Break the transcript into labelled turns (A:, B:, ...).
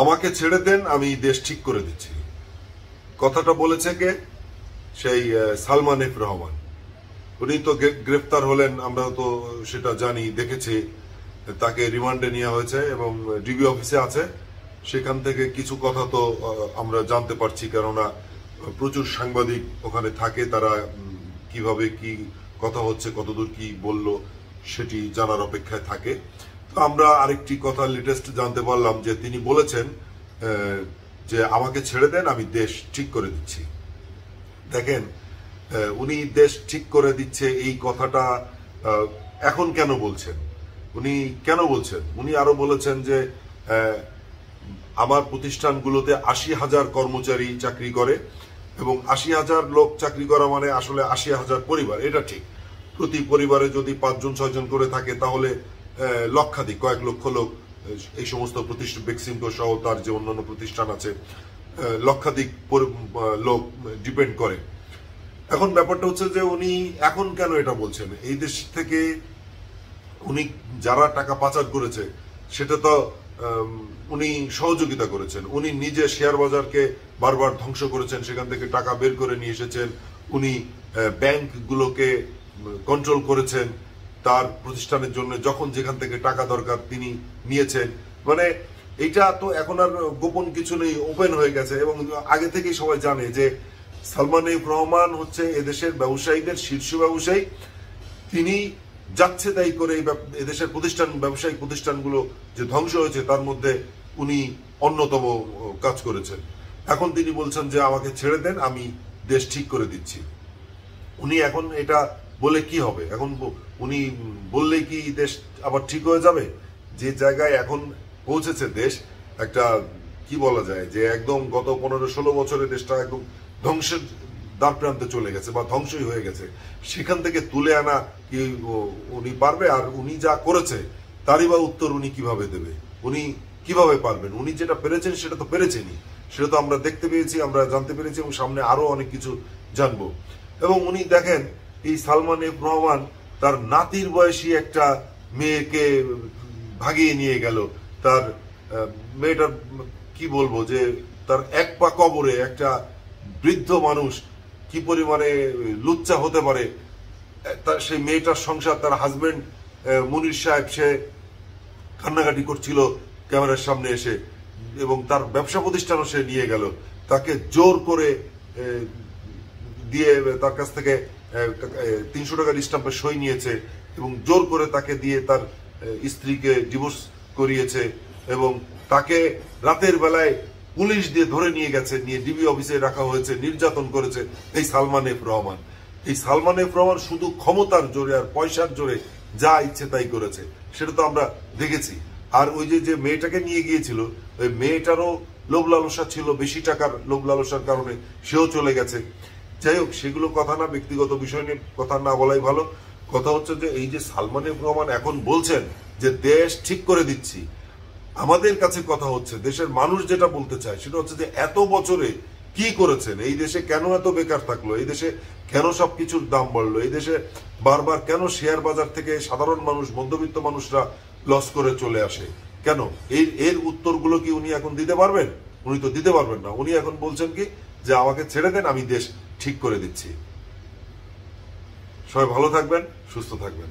A: আমাকে ছেড়ে দেন, আমি দেশ ঠিক করে দিচ্ছি। কথাটা বলেছে কে? সেই সালমান এফ রহমান। উনি তো গ্রেফতার হলেন, আমরা তো সেটা জানি, দেখেছি। তাকে রিমান্ডে নেওয়া হয়েছে এবং ডিবি অফিসে আছে। সেখান থেকে কিছু কথা তো আমরা জানতে পারছি, কেননা প্রচুর সাংবাদিক ওখানে থাকে। তারা কিভাবে কি কথা হচ্ছে, কতদূর কি বলল, সেটি জানার অপেক্ষায় থাকে। তো আমরা আরেকটি কথা লেটেস্ট জানতে পারলাম যে তিনি বলেছেন যে আমাকে ছেড়ে দেন, আমি দেশ ঠিক করে দিচ্ছি। দেখেন, উনি দেশ ঠিক করে দিচ্ছে এই কথাটা এখন কেন বলছেন? উনি কেন বলছেন? উনি আরো বলেছেন যে আমার প্রতিষ্ঠানগুলোতে ৮০,০০০ কর্মচারী চাকরি করে এবং ৮০,০০০ লোক চাকরি করা মানে আসলে ৮০,০০০ পরিবার। এটা ঠিক। প্রতি পরিবারে যদি ৫ জন ৬ জন করে থাকে তাহলে লক্ষাধিক, কয়েক লক্ষ লোক এই সমস্ত প্রতিষ্ঠান, বেক্সিমকো সহ তার যে অন্যান্য প্রতিষ্ঠান আছে, লক্ষাধিক লোক ডিপেন্ড করে। এখন ব্যাপারটা হচ্ছে যে উনি এখন কেন এটা বলছেন? এই দেশ থেকে উনি যারা টাকা পাচার করেছে সেটা তো উনি সহযোগিতা করেছেন। উনি নিজে শেয়ার বাজারকে বারবার ধ্বংস করেছেন, সেখান থেকে টাকা বের করে নিয়ে এসেছেন। উনি ব্যাংকগুলোকে কন্ট্রোল করেছেন তার প্রতিষ্ঠানের জন্য, যখন যেখান থেকে টাকা দরকার তিনি নিয়েছেন। মানে এইটা তো এখন আর গোপন কিছু নেই, ওপেন হয়ে গেছে এবং আগে থেকেই সবাই জানে যে সালমান এফ রহমান হচ্ছে এদেশের ব্যবসায়ীদের শীর্ষ ব্যবসায়ী। তিনি যাচ্ছে তাই করে এদেশের ব্যবসায়িক প্রতিষ্ঠানগুলো যে ধ্বংস হয়েছে তার মধ্যে উনি অন্যতম কাজ করেছেন। এখন তিনি বলছেন যে আমাকে ছেড়ে দেন, আমি দেশ ঠিক করে দিচ্ছি। উনি এখন এটা বলে কি হবে? এখন উনি বললেই কি দেশ আবার ঠিক হয়ে যাবে? যে জায়গায় এখন পৌঁছেছে দেশ, একটা কি বলা যায় যে একদম গত 15-16 বছরে দেশটা একদম ধ্বংসের দ্বার প্রান্তে চলে গেছে বা ধ্বংসই হয়ে গেছে। সেখান থেকে তুলে আনা কি উনি পারবে? আর উনি যা করেছে তারই বা উত্তর উনি কিভাবে দেবে? উনি কিভাবে পারবেন? উনি যেটা পেরেছেন সেটা তো পেরেছেনই, সেটা তো আমরা দেখতে পেয়েছি, আমরা জানতে পেরেছি এবং সামনে আরো অনেক কিছু জানবো। এবং উনি দেখেন, এই সালমান এফ রহমান তার নাতির বয়সী একটা মেয়েকে ভাগিয়ে নিয়ে গেল। তার মেয়েটার কি বলবো, যে তার এক পা কবরে একটা বৃদ্ধ মানুষ কি পরিমাণে লুচ্চা হতে পারে। সেই মেয়েটার সংসার, তার হাজবেন্ড মুনির সাহেব, সে কান্নাকাটি করছিল ক্যামেরার সামনে এসে, এবং তার ব্যবসা প্রতিষ্ঠানও সে নিয়ে গেল। তাকে জোর করে দিয়ে তার কাছ থেকে ৩০০ টাকার স্ট্যাম্পে সই নিয়েছে এবং জোর করে তাকে দিয়ে তার স্ত্রীকে ডিভোর্স করিয়েছে এবং তাকে রাতের বেলায় পুলিশ দিয়ে ধরে নিয়ে গেছে, নিয়ে ডিবি অফিসে রাখা হয়েছে, নির্যাতন করেছে এই সালমান এফ রহমান। এই সালমান এফ রহমান শুধু ক্ষমতার জোরে আর পয়সার জোরে যা ইচ্ছে তাই করেছে, সেটা তো আমরা দেখেছি। আর ওই যে মেয়েটাকে নিয়ে গিয়েছিল, ওই মেয়েটারও লোভ লালসা ছিল, বেশি টাকার লোভ লালসার কারণে সেও চলে গেছে। যাই হোক, সেগুলো কথা না, ব্যক্তিগত বিষয় নিয়ে কথা না বলাই ভালো। কথা হচ্ছে যে এই যে সালমান এফ রহমান এখন বলছেন যে দেশ ঠিক করে দিচ্ছি, আমাদের কাছে কথা হচ্ছে, দেশের মানুষ যেটা বলতে চায় সেটা হচ্ছে যে এত বছরে কি করেছেন? এই দেশে কেন এত বেকার থাকলো? এই দেশে কেন সবকিছুর দাম বাড়লো? এই দেশে বারবার কেন শেয়ার বাজার থেকে সাধারণ মানুষ, মধ্যবিত্ত মানুষরা লস করে চলে আসে? কেন? এর উত্তরগুলো কি উনি এখন দিতে পারবেন? উনি তো দিতে পারবেন না। উনি এখন বলছেন কি যে আমাকে ছেড়ে দেন, আমি দেশ ঠিক করে দিচ্ছি। সবাই ভালো থাকবেন, সুস্থ থাকবেন।